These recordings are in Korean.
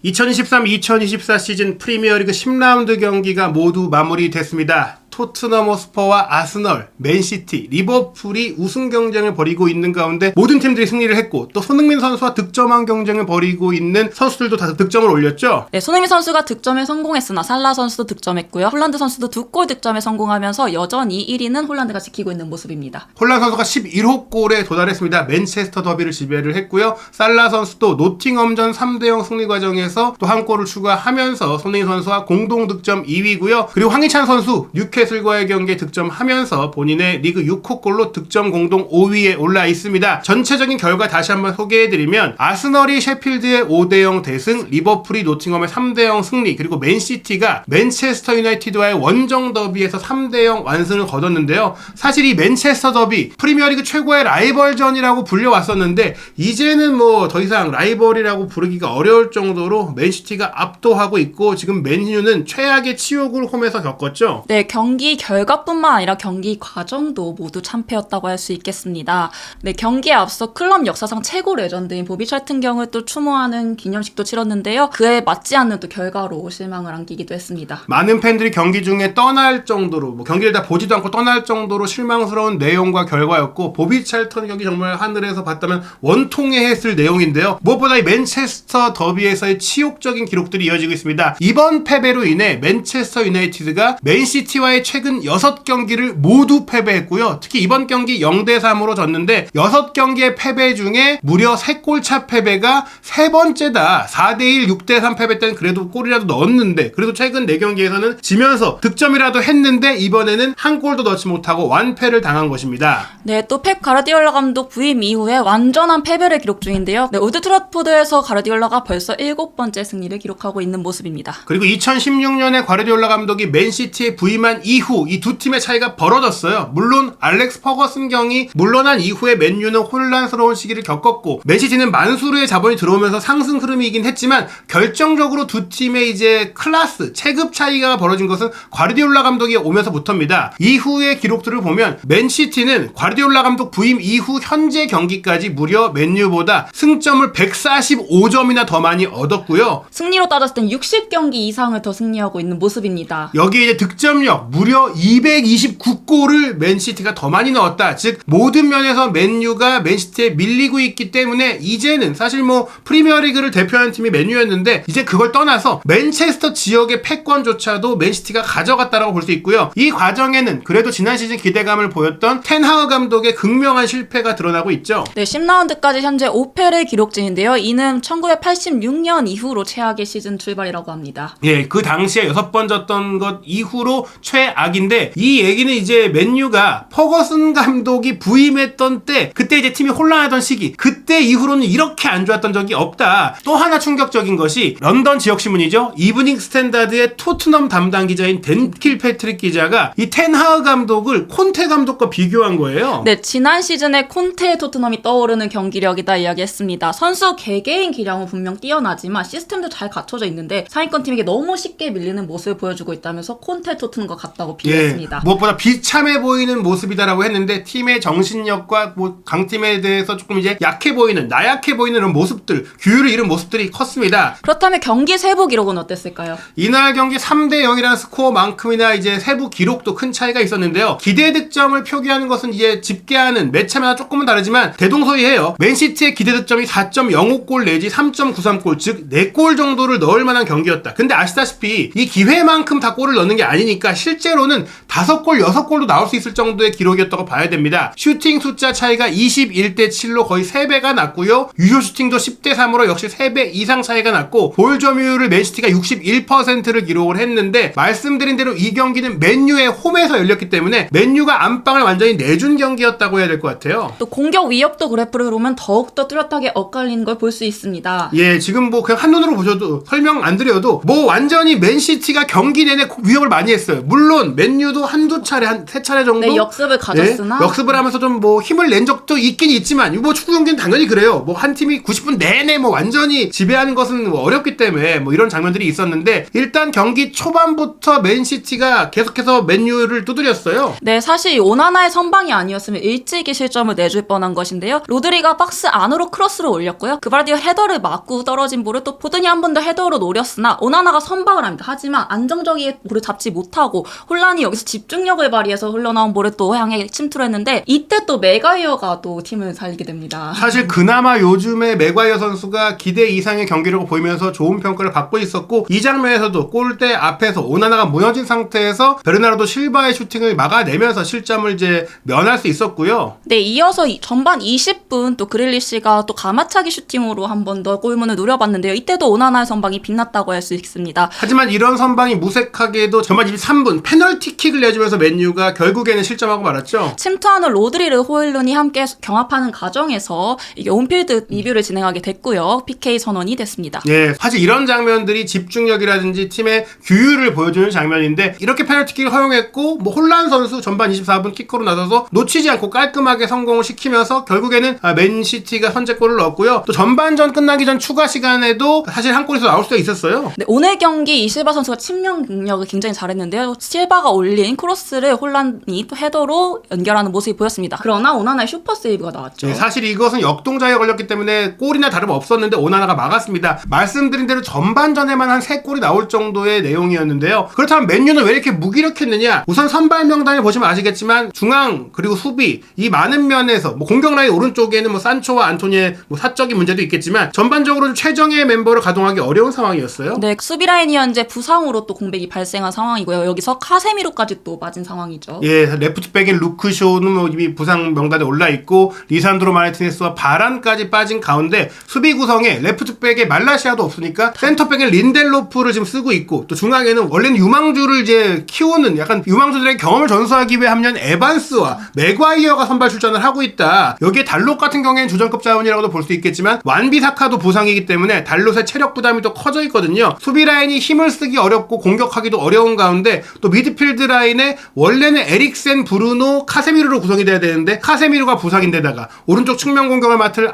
2023-2024 시즌 프리미어리그 10라운드 경기가 모두 마무리됐습니다. 토트넘 호스퍼와 아스널, 맨시티, 리버풀이 우승 경쟁을 벌이고 있는 가운데 모든 팀들이 승리를 했고 또 손흥민 선수와 득점왕 경쟁을 벌이고 있는 선수들도 다 득점을 올렸죠? 네, 손흥민 선수가 득점에 성공했으나 살라 선수도 득점했고요. 홀란드 선수도 2골 득점에 성공하면서 여전히 1위는 홀란드가 지키고 있는 모습입니다. 홀란드 선수가 11호 골에 도달했습니다. 맨체스터 더비를 지배를 했고요. 살라 선수도 노팅엄전 3대0 승리 과정에서 또 한 골을 추가하면서 손흥민 선수와 공동 득점 2위고요. 그리고 황희찬 선수 뉴캐슬과의 경기에 득점하면서 본인의 리그 6호 골로 득점 공동 5위에 올라 있습니다. 전체적인 결과 다시 한번 소개해드리면 아스널이 셰필드의 5대0 대승, 리버풀이 노팅엄의 3대0 승리, 그리고 맨시티가 맨체스터 유나이티드와의 원정 더비에서 3대0 완승을 거뒀는데요. 사실 이 맨체스터 더비 프리미어리그 최고의 라이벌전이라고 불려왔었는데 이제는 뭐 더 이상 라이벌이라고 부르기가 어려울 정도로 맨시티가 압도하고 있고 지금 맨유는 최악의 치욕을 홈에서 겪었죠. 네, 경기 결과뿐만 아니라 경기 과정도 모두 참패였다고 할 수 있겠습니다. 네, 경기에 앞서 클럽 역사상 최고 레전드인 보비 찰튼경을 또 추모하는 기념식도 치렀는데요. 그에 맞지 않는 또 결과로 실망을 안기기도 했습니다. 많은 팬들이 경기 중에 떠날 정도로 경기를 다 보지도 않고 떠날 정도로 실망스러운 내용과 결과였고 보비 찰튼 경기 정말 하늘에서 봤다면 원통해했을 내용인데요. 무엇보다 이 맨체스터 더비에서의 치욕적인 기록들이 이어지고 있습니다. 이번 패배로 인해 맨체스터 유나이티드가 맨시티와의 최근 6경기를 모두 패배했고요. 특히 이번 경기 0대3으로 졌는데 6경기의 패배 중에 무려 3골차 패배가 3번째다. 4대1, 6대3 패배 때는 그래도 골이라도 넣었는데 그래도 최근 4경기에서는 지면서 득점이라도 했는데 이번에는 한 골도 넣지 못하고 완패를 당한 것입니다. 네, 또 펩 가르디올라 감독 부임 이후에 완전한 패배를 기록 중인데요. 네, 올드 트라포드에서 가르디올라가 벌써 7번째 승리를 기록하고 있는 모습입니다. 그리고 2016년에 가르디올라 감독이 맨시티에 부임한 이후 이 두 팀의 차이가 벌어졌어요. 물론 알렉스 퍼거슨 경이 물러난 이후에 맨유는 혼란스러운 시기를 겪었고 맨시티는 만수르의 자본이 들어오면서 상승 흐름이긴 했지만 결정적으로 두 팀의 이제 클래스, 체급 차이가 벌어진 것은 가르디올라 감독이 오면서부터입니다. 이후의 기록들을 보면 맨시티는 가르디올라 감독 부임 이후 현재 경기까지 무려 맨유보다 승점을 145점이나 더 많이 얻었고요. 승리로 따졌을 땐 60경기 이상을 더 승리하고 있는 모습입니다. 여기에 이제 득점력 무려 229골을 맨시티가 더 많이 넣었다. 즉 모든 면에서 맨유가 맨시티에 밀리고 있기 때문에 이제는 사실 뭐 프리미어리그를 대표하는 팀이 맨유였는데 이제 그걸 떠나서 맨체스터 지역의 패권조차도 맨시티가 가져갔다라고 볼 수 있고요. 이 과정에는 그래도 지난 시즌 기대감을 보였던 텐하그 감독의 극명한 실패가 드러나고 있죠. 네, 10라운드까지 현재 5패를 기록 중인데요. 이는 1986년 이후로 최악의 시즌 출발이라고 합니다. 예, 그 당시에 6번 졌던 것 이후로 최악인데 이 얘기는 이제 맨유가 퍼거슨 감독이 부임했던 때 그때 이제 팀이 혼란하던 시기 그때 이후로는 이렇게 안 좋았던 적이 없다. 또 하나 충격적인 것이 런던 지역신문이죠. 이브닝 스탠다드의 토트넘 담당 기자인 댄 킬패트릭 기자가 이 텐하그 감독을 콘테 감독과 비교한 거예요. 네, 지난 시즌에 콘테의 토트넘이 떠오르는 경기력이다 이야기했습니다. 선수 개개인 기량은 분명 뛰어나지만 시스템도 잘 갖춰져 있는데 상위권 팀에게 너무 쉽게 밀리는 모습을 보여주고 있다면서 콘테 토트넘과 같다고 비교했습니다. 예, 무엇보다 비참해 보이는 모습이다라고 했는데 팀의 정신력과 뭐 강팀에 대해서 조금 이제 약해 보이는 나약해 보이는 이런 모습들, 규율을 잃은 모습들이 컸습니다. 그렇다면 경기 세부 기록은 어땠을까요? 이날 경기 3대0이라는 스코어만큼이나 이제 세부 기록도 큰 차이가 있었는데요. 기대 득점을 표기하는 것은 이제 집계하는 매체마다 조금은 다르지만 대동소이해요. 맨시티의 기대 득점이 4.05골 내지 3.93골 즉 4골 정도를 넣을 만한 경기였다. 근데 아시다시피 이 기회만큼 다 골을 넣는 게 아니니까 실제로는 5골, 6골도 나올 수 있을 정도의 기록이었다고 봐야 됩니다. 슈팅 숫자 차이가 21대7로 거의 3배가 났고요. 유효 슈팅도 10대3으로 역시 3배 이상 차이가 났고 볼 점유율을 맨시티가 61%를 기록을 했는데 말씀드린 대로 이 경기는 맨유의 홈에서 열렸기 때문에 맨유가 안방을 완전히 내준 경기였다고 해야 될 것 같아요. 또 공격 위협도 그래프를 보면 더욱더 뚜렷하게 엇갈리는 걸 볼 수 있습니다. 예, 지금 뭐 그냥 한눈으로 보셔도 설명 안 드려도 뭐 완전히 맨시티가 경기 내내 위협을 많이 했어요. 물론 물론 맨유도 한두 차례, 한 세 차례 정도 네, 역습을 가졌으나 역습을 하면서 좀 뭐 힘을 낸 적도 있긴 있지만 뭐 축구 경기는 당연히 그래요. 뭐 한 팀이 90분 내내 뭐 완전히 지배하는 것은 뭐 어렵기 때문에 뭐 이런 장면들이 있었는데 일단 경기 초반부터 맨시티가 계속해서 맨유를 두드렸어요. 네, 사실 오나나의 선방이 아니었으면 일찍이 실점을 내줄 뻔한 것인데요. 로드리가 박스 안으로 크로스를 올렸고요. 그바르디오 헤더를 맞고 떨어진 볼을 또 포든이 한 번 더 헤더로 노렸으나 오나나가 선방을 합니다. 하지만 안정적인 볼을 잡지 못하고 혼란이 여기서 집중력을 발휘해서 흘러나온 볼을 또 향해 침투를 했는데 이때 또 맥과이어가 또 팀을 살리게 됩니다. 사실 그나마 요즘에 맥과이어 선수가 기대 이상의 경기력을 보이면서 좋은 평가를 받고 있었고 이 장면에서도 골대 앞에서 오나나가 무너진 상태에서 베르나르도 실바의 슈팅을 막아내면서 실점을 이제 면할 수 있었고요. 네, 이어서 전반 20분 또 그릴리시가 또 가마차기 슈팅으로 한 번 더 골문을 노려봤는데요. 이때도 오나나의 선방이 빛났다고 할 수 있습니다. 하지만 이런 선방이 무색하게도 전반 23분 페널티킥을 내주면서 맨유가 결국에는 실점하고 말았죠. 침투하는 로드리를 호일룬이 함께 경합하는 과정에서 이게 온필드 리뷰를 진행하게 됐고요. PK 선언이 됐습니다. 예, 사실 이런 장면들이 집중력이라든지 팀의 규율을 보여주는 장면인데 이렇게 페널티킥을 허용했고 뭐 홀란 선수 전반 24분 키커로 나서서 놓치지 않고 깔끔하게 성공을 시키면서 결국에는 맨시티가 선제골을 넣었고요. 또 전반전 끝나기 전 추가 시간에도 사실 한 골에서 나올 수가 있었어요. 네, 오늘 경기 이실바 선수가 측면 능력을 굉장히 잘했는데요. 실바가 올린 크로스를 혼란이 또 헤더로 연결하는 모습이 보였습니다. 그러나 오나나의 슈퍼 세이브가 나왔죠. 예, 사실 이것은 역동작에 걸렸기 때문에 골이나 다름없었는데 오나나가 막았습니다. 말씀드린 대로 전반전에만 한 3골이 나올 정도의 내용이었는데요. 그렇다면 맨유는 왜 이렇게 무기력했느냐? 우선 선발 명단을 보시면 아시겠지만 중앙 그리고 수비 이 많은 면에서 뭐 공격 라인 오른쪽에는 뭐 산초와 안토니의 뭐 사적인 문제도 있겠지만 전반적으로 최정예 멤버를 가동하기 어려운 상황이었어요. 네, 수비 라인이 현재 부상으로 또 공백이 발생한 상황이고요. 여기서 카세미로까지 또 빠진 상황이죠. 예, 레프트백인 루크쇼는 뭐 이미 부상 명단에 올라 있고 리산드로 마르티네스와 바란까지 빠진 가운데 수비 구성에 레프트백에 말라시아도 없으니까 센터백에 린델로프를 지금 쓰고 있고 또 중앙에는 원래는 유망주를 이제 키우는 약간 유망주들의 경험을 전수하기 위해 합류한 에반스와 맥과이어가 선발 출전을 하고 있다. 여기에 달롯 같은 경우에는 주전급 자원이라고도 볼 수 있겠지만 완비사카도 부상이기 때문에 달롯의 체력 부담이 더 커져 있거든요. 수비 라인이 힘을 쓰기 어렵고 공격하기도 어려운 가운데 또 미드필드 라인에 원래는 에릭센, 브루노, 카세미르로 구성이 돼야 되는데 카세미르가 부상인데다가 오른쪽 측면 공격을 맡을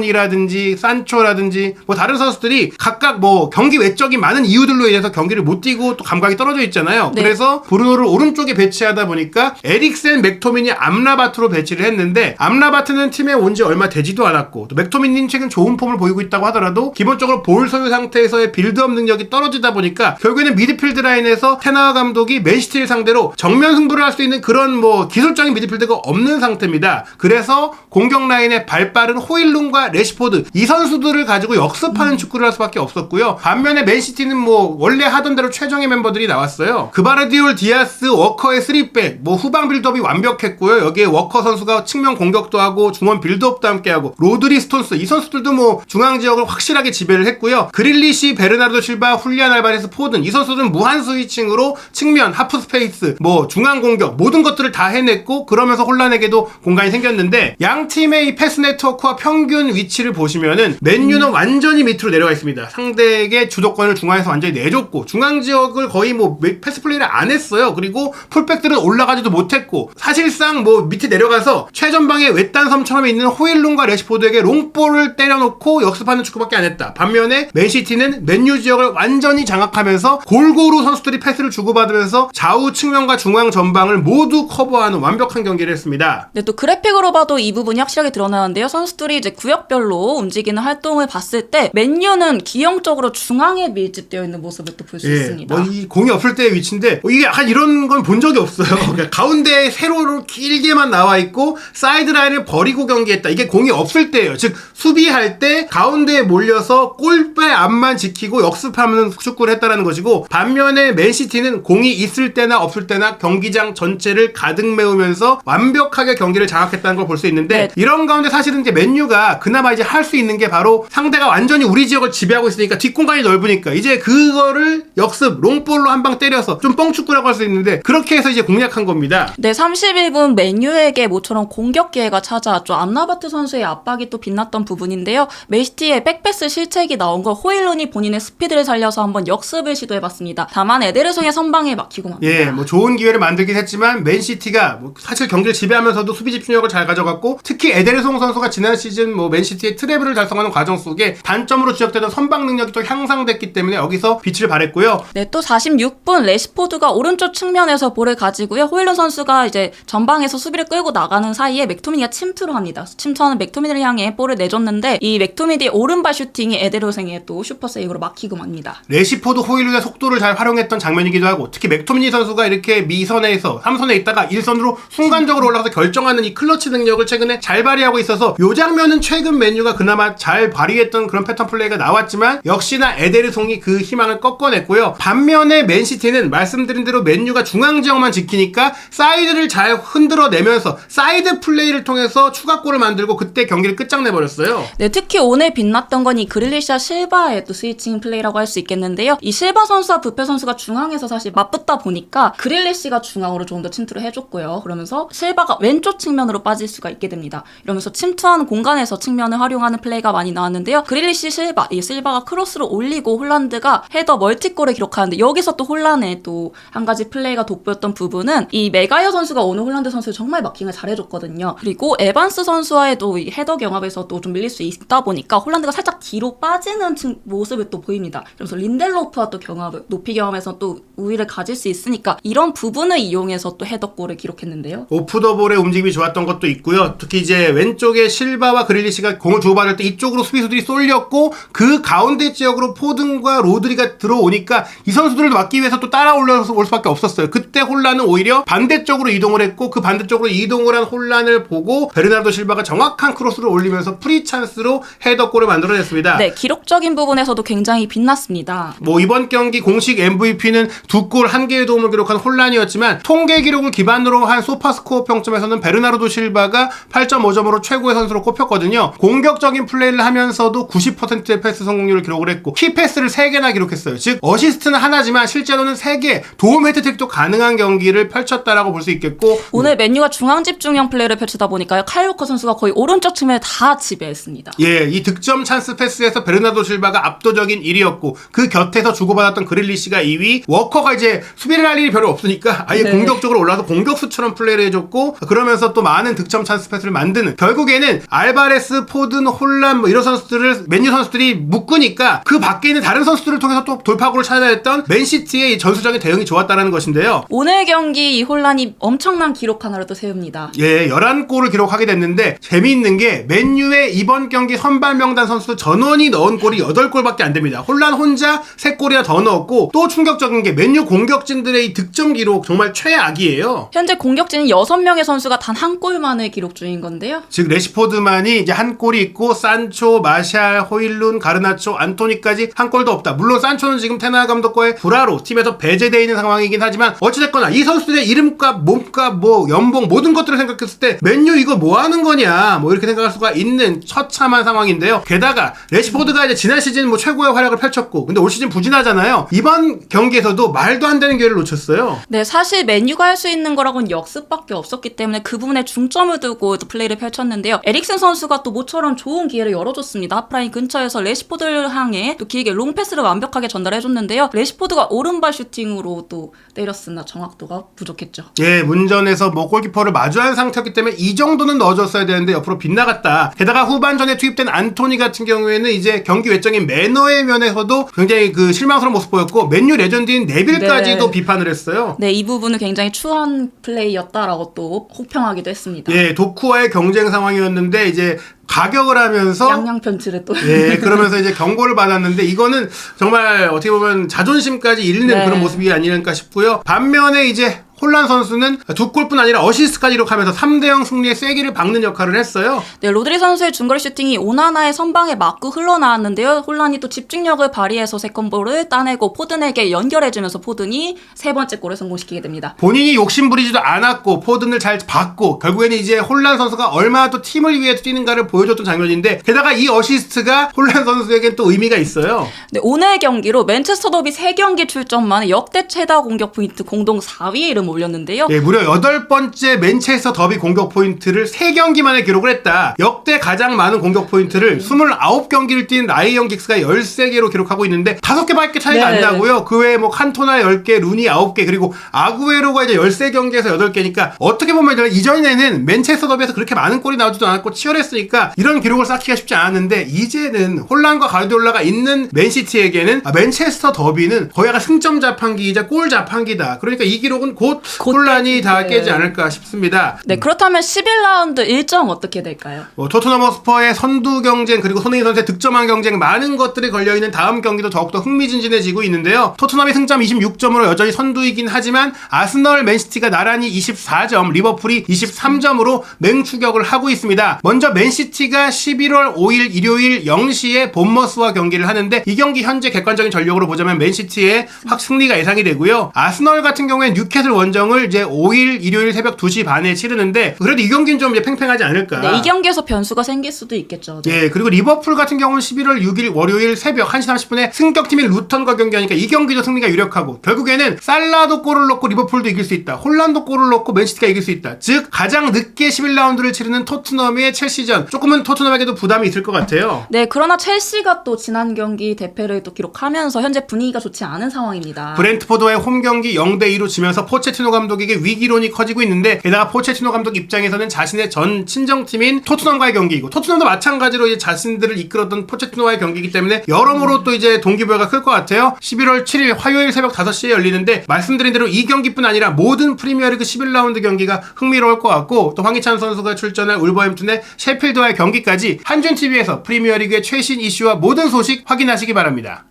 안토니라든지 산초라든지 뭐 다른 선수들이 각각 뭐 경기 외적인 많은 이유들로 인해서 경기를 못 뛰고 또 감각이 떨어져 있잖아요. 네. 그래서 브루노를 오른쪽에 배치하다 보니까 에릭센, 맥토민이 암라바트로 배치를 했는데 암라바트는 팀에 온 지 얼마 되지도 않았고 또 맥토민님 최근 좋은 폼을 보이고 있다고 하더라도 기본적으로 볼 소유 상태에서의 빌드업 능력이 떨어지다 보니까 결국에는 미드필드 라인에서 테나와 감독이 맨시티를 상대로 정면 승부를 할 수 있는 그런 뭐 기술적인 미드필드가 없는 상태입니다. 그래서 공격 라인에 발빠른 호일룬과 레시포드 이 선수들을 가지고 역습하는 축구를 할 수밖에 없었고요. 반면에 맨시티는 뭐 원래 하던 대로 최정예 멤버들이 나왔어요. 그바르디올, 디아스, 워커의 3백 뭐 후방 빌드업이 완벽했고요. 여기에 워커 선수가 측면 공격도 하고 중원 빌드업도 함께하고 로드리, 스톤스 이 선수들도 뭐 중앙 지역을 확실하게 지배를 했고요. 그릴리시, 베르나르도 실바, 훌리안 알바레스, 포든 이 선수들은 무한 스위칭으로 측면, 하프 스페이스, 뭐 중앙 공격 모든 것들을 다 해냈고 그러면서 혼란에게도 공간이 생겼는데 양 팀의 이 패스 네트워크와 평균 위치를 보시면은 맨유는 완전히 밑으로 내려가 있습니다. 상대에게 주도권을 중앙에서 완전히 내줬고 중앙 지역을 거의 뭐 패스 플레이를 안 했어요. 그리고 풀백들은 올라가지도 못했고 사실상 뭐 밑에 내려가서 최전방에 외딴 섬처럼 있는 호일룬과 레시포드에게 롱볼을 때려놓고 역습하는 축구밖에 안 했다. 반면에 맨시티는 맨유 지역을 완전히 장악하면서 골고루 선수들이 패스를 주고받으면서 좌우 측면과 중앙 전방을 모두 커버하는 완벽한 경기를 했습니다. 네, 또 그래픽으로 봐도 이 부분이 확실하게 드러나는데요. 선수들이 이제 구역별로 움직이는 활동을 봤을 때 맨유는 기형적으로 중앙에 밀집되어 있는 모습을 또 볼 수 있습니다. 뭐 이 공이 없을 때의 위치인데 이게 약간 이런 건 본 적이 없어요. 그러니까 가운데에 세로로 길게만 나와 있고 사이드 라인을 버리고 경기했다. 이게 공이 없을 때예요. 즉 수비할 때 가운데에 몰려서 골대 앞만 지키고 역습하는 축구를 했다라는 것이고 반면에 맨시티는 공이 있을 때나 없을 때나 경기장 전체를 가득 메우면서 완벽하게 경기를 장악했다는 걸 볼 수 있는데 네. 이런 가운데 사실은 이제 맨유가 그나마 이제 할 수 있는 게 바로 상대가 완전히 우리 지역을 지배하고 있으니까 뒷공간이 넓으니까 이제 그거를 역습 롱볼로 한 방 때려서 좀 뻥축구라고 할 수 있는데 그렇게 해서 이제 공략한 겁니다. 네, 31분 맨유에게 모처럼 공격 기회가 찾아왔죠. 암라바트 선수의 압박이 또 빛났던 부분인데요. 맨시티의 백패스 실책이 나온 걸 호일룬이 본인의 스피드를 살려서 한번 역습을 시도해봤습니다. 다만 에데르송의 선방에 막히고 막히고 맙니다. 예, 뭐 좋은 기회를 만들긴 했지만 맨시티가 뭐 사실 경기를 지배하면서도 수비 집중력을 잘 가져갔고 특히 에데르송 선수가 지난 시즌 뭐 맨시티의 트래블을 달성하는 과정 속에 단점으로 지적되던 선방 능력이 또 향상됐기 때문에 여기서 빛을 발했고요. 네, 또 46분 레시포드가 오른쪽 측면에서 볼을 가지고요. 호일룬 선수가 이제 전방에서 수비를 끌고 나가는 사이에 맥토미니가 침투를 합니다. 침투하는 맥토미니를 향해 볼을 내줬는데 이 맥토미니의 오른발 슈팅이 에데르송의 또 슈퍼 세이브로 막히고 맙니다. 레시포드 호일룬의 속도를 잘 활용했던 장면이기도 하고 특히 맥토미니 선수가 이렇게 미선에서 3선에 있다가 1선으로 순간적으로 올라가서 결정하는 이 클러치 능력을 최근에 잘 발휘하고 있어서 이 장면은 최근 맨유가 그나마 잘 발휘했던 그런 패턴 플레이가 나왔지만 역시나 에데르송이 그 희망을 꺾어냈고요. 반면에 맨시티는 말씀드린 대로 맨유가 중앙 지역만 지키니까 사이드를 잘 흔들어내면서 사이드 플레이를 통해서 추가골을 만들고 그때 경기를 끝장내버렸어요. 네, 특히 오늘 빛났던 건 이 그릴리시와 실바의 또 스위칭 플레이라고 할 수 있겠는데요. 이 실바 선수와 부페 선수가 중앙에서 사실 맞붙다 보니까 그릴리시가 중앙으로 조금 더 침투를 해줬고요. 그러면서 실바가 왼쪽 측면으로 빠질 수가 있게 됩니다. 이러면서 침투하는 공간에서 측면을 활용하는 플레이가 많이 나왔는데요. 그릴리시 실바, 이 실바가 크로스를 올리고 홀란드가 헤더 멀티골을 기록하는데 여기서 또 홀란의 또 한 가지 플레이가 돋보였던 부분은 이 메가이어 선수가 오늘 홀란드 선수를 정말 마킹을 잘해줬거든요. 그리고 에반스 선수와의 또 이 헤더 경합에서 또 좀 밀릴 수 있다 보니까 홀란드가 살짝 뒤로 빠지는 모습을 또 보입니다. 그래서 린델로프와 또 경합을 높이 경합에서 또 우위를 가질 수 있으니까 이런 부분을 이용해서 또 헤더골을 기록했는데요. 오프 더 볼의 움직임이 좋았던 것도 있고요. 특히 이제 왼쪽에 실바와 그릴리시가 공을 주고받을 때 이쪽으로 수비수들이 쏠렸고 그 가운데 지역으로 포든과 로드리가 들어오니까 이 선수들을 막기 위해서 또 따라 올라서 올 수밖에 없었어요. 그때 홀란은 오히려 반대쪽으로 이동을 했고 그 반대쪽으로 이동을 한 홀란을 보고 베르나르도 실바가 정확한 크로스를 올리면서 프리 찬스로 헤더골을 만들어냈습니다. 네, 기록적인 부분에서도 굉장히 빛났습니다. 뭐 이번 경기 공식 MVP는 2골 1개의 도움을 기록한 홀란이었지만 통계 기록을 기반으로 한 소파스코어 평점에서는 베르나르도 실바가 8.5점으로 최고의 선수로 꼽혔거든요. 공격적인 플레이를 하면서도 90%의 패스 성공률을 기록을 했고 키패스를 3개나 기록했어요. 즉 어시스트는 하나지만 실제로는 3개 도움 혜택도 가능한 경기를 펼쳤다라고 볼 수 있겠고 오늘 맨유가 중앙 집중형 플레이를 펼치다 보니까 카일 워커 선수가 거의 오른쪽 측면을 다 지배했습니다. 예, 이 득점 찬스 패스에서 베르나르도 실바가 압도적인 1위였고 그 곁에서 주고받았던 그릴리시가 2위, 워커가 이제 수비를 할 일이 별로 없으니까 아예 네. 공격적으로 올라와서 공격수처럼 플레이를 해줬고 그러면서 또 많은 득점 찬스 패스를 만드는 결국에는 알바레스, 포든, 홀란 뭐 이런 선수들을 맨유 선수들이 묶으니까 그 밖에 있는 다른 선수들을 통해서 또 돌파구를 찾아냈던 맨시티의 이 전술적인 대응이 좋았다는 것인데요. 오늘 경기 이 혼란이 엄청난 기록 하나를 또 세웁니다. 예, 11골을 기록하게 됐는데 재미있는 게 맨유의 이번 경기 선발 명단 선수 전원이 넣은 골이 8골밖에 안 됩니다. 홀란 혼자 3골이나 더 넣었고 또 충격적인 게 맨유 공격진들의 이 득점 기록 정말 최악이에요. 현재 공격진은 6명의 선수가 단 한 골만을 기록 중인 건데요. 즉 레시포드만이 이제 한 골이 있고 산초, 마샬, 호일룬, 가르나초, 안토니까지 한 골도 없다. 물론 산초는 지금 테나 감독과의 불화로 팀에서 배제되어 있는 상황이긴 하지만 어찌됐거나 이 선수들의 이름값, 몸값, 뭐 연봉 모든 것들을 생각했을 때 맨유 이거 뭐 하는 거냐 뭐 이렇게 생각할 수가 있는 처참한 상황인데요. 게다가 레시포드가 이제 지난 시즌 뭐 최고의 활약을 펼쳤고 근데 올 시즌 부진하잖아요. 이번 경기에서도 말도 안 되는 기회를 놓쳤어요. 네, 사실 맨유가 할 수 있는 거라고는 역습밖에 없었기 때문에 그 부분에 중점을 두고 또 플레이를 펼쳤는데요. 에릭슨 선수가 또 모처럼 좋은 기회를 열어줬습니다. 하프라인 근처에서 레시포드를 향해 또 길게 롱패스를 완벽하게 전달해줬는데요. 레시포드가 오른발 슈팅으로 또 때렸으나 정확도가 부족했죠. 예, 문전에서 뭐 골키퍼를 마주한 상태였기 때문에 이 정도는 넣어줬어야 되는데 옆으로 빗나갔다. 게다가 후반전에 투입된 안토니 같은 경우에는 이제 경기 외적인 매너의 면에서도 굉장히 그 실망스러운 모습 보였고 맨유 레전드인 네빌까지도 네. 비판을 했어요. 네, 이 부분은 굉장히 추한 플레이였다라고 또 혹평하기도 했습니다. 예, 도쿠와의 경쟁 상황이었는데 이제 가격을 하면서 양양편치를 또 예, 그러면서 이제 경고를 받았는데 이거는 정말 어떻게 보면 자존심까지 잃는 네. 그런 모습이 아닐까 싶고요. 반면에 이제 홀란 선수는 2골뿐 아니라 어시스트까지 기록하면서 3대0 승리의 쐐기를 박는 역할을 했어요. 네, 로드리 선수의 중거리 슈팅이 오나나의 선방에 맞고 흘러나왔는데요. 혼란이 또 집중력을 발휘해서 세컨볼을 따내고 포든에게 연결해주면서 포든이 3번째 골을 성공시키게 됩니다. 본인이 욕심부리지도 않았고 포든을 잘 받고 결국에는 이제 홀란 선수가 얼마나 또 팀을 위해 뛰는가를 보여줬던 장면인데 게다가 이 어시스트가 홀란 선수에겐 또 의미가 있어요. 네, 오늘 경기로 맨체스터 더비 3경기 출전 만에 역대 최다 공격 포인트 공동 4위에 이름 올렸는데요. 예, 무려 8번째 맨체스터 더비 공격 포인트를 3경기 만에 기록을 했다. 역대 가장 많은 공격 포인트를 29경기를 뛴 라이언 긱스가 13개로 기록하고 있는데 5개밖에 차이가 네. 안 나고요. 그 외에 뭐 칸토나 10개, 루니 9개, 그리고 아구에로가 이제 13경기에서 8개니까 어떻게 보면 이전에는 맨체스터 더비에서 그렇게 많은 골이 나오지도 않았고 치열했으니까 이런 기록을 쌓기가 쉽지 않았는데 이제는 홀란과 가르디올라가 있는 맨시티에게는 맨체스터 더비는 거의 약간 승점 자판기이자 골 자판기다. 그러니까 이 기록은 곧 홀란이 다 깨지 않을까 싶습니다. 네, 그렇다면 11라운드 일정 어떻게 될까요? 토트넘 허스퍼의 선두 경쟁 그리고 손흥민 선수의 득점왕 경쟁 많은 것들이 걸려있는 다음 경기도 더욱더 흥미진진해지고 있는데요. 토트넘이 승점 26점으로 여전히 선두이긴 하지만 아스널, 맨시티가 나란히 24점, 리버풀이 23점으로 맹추격을 하고 있습니다. 먼저 맨시티가 11월 5일 일요일 0시에 본머스와 경기를 하는데 이 경기 현재 객관적인 전력으로 보자면 맨시티의 확 승리가 예상이 되고요. 아스널 같은 경우에 뉴캐슬 원정을 이제 5일 일요일 새벽 2시 반에 치르는데 그래도 이 경기는 좀 이제 팽팽하지 않을까. 네, 이 경기에서 변수가 생길 수도 있겠죠. 네. 예, 그리고 리버풀 같은 경우는 11월 6일 월요일 새벽 1시 30분에 승격팀인 루턴과 경기하니까 이 경기도 승리가 유력하고 결국에는 살라도 골을 넣고 리버풀도 이길 수 있다. 홀란도 골을 넣고 맨시티가 이길 수 있다. 즉 가장 늦게 11라운드를 치르는 토트넘의 첼시전 조금은 토트넘에게도 부담이 있을 것 같아요. 네, 그러나 첼시가 또 지난 경기 대패를 또 기록하면서 현재 분위기가 좋지 않은 상황입니다. 브렌트포드와의 홈 경기 0대2로 지면서 포체티노 감독에게 위기론이 커지고 있는데 게다가 포체티노 감독 입장에서는 자신의 전 친정팀인 토트넘과의 경기이고 토트넘도 마찬가지로 이제 자신들을 이끌었던 포체티노와의 경기이기 때문에 여러모로 또 이제 동기부여가 클 것 같아요. 11월 7일 화요일 새벽 5시에 열리는데 말씀드린 대로 이 경기뿐 아니라 모든 프리미어리그 11라운드 경기가 흥미로울 것 같고 또 황희찬 선수가 출전할 울버햄튼의 셰필드와의 경기까지 한준TV에서 프리미어리그의 최신 이슈와 모든 소식 확인하시기 바랍니다.